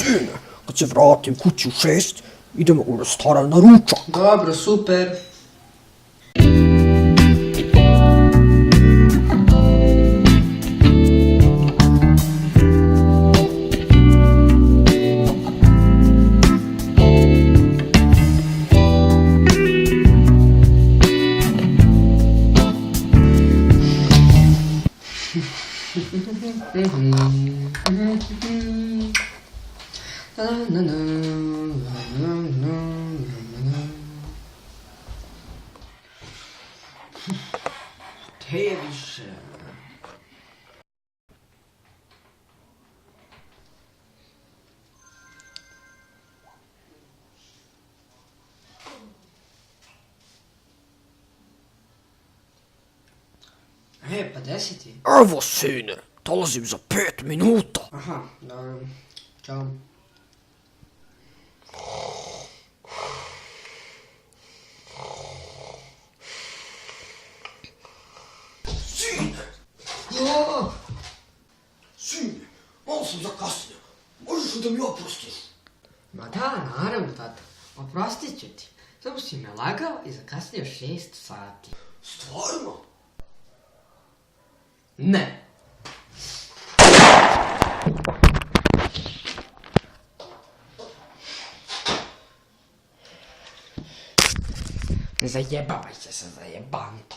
Sine, kad se vratim kući u 6, idemo u restoran na ručak. Dobro, super. Gdje je više? Pa 10 je? Evo, sine, dolazim za 5 minuta. Aha, dobro. Ćao. Sine! Sine, malo sam zakasnio. Možeš li da mi oprostiš? Ma da, naravno, tata. Oprostit ću ti. Samo si me lagao i zakasnio 6 sati. Stvarno? Ne. Ne zajebavaj se sa zajebantom.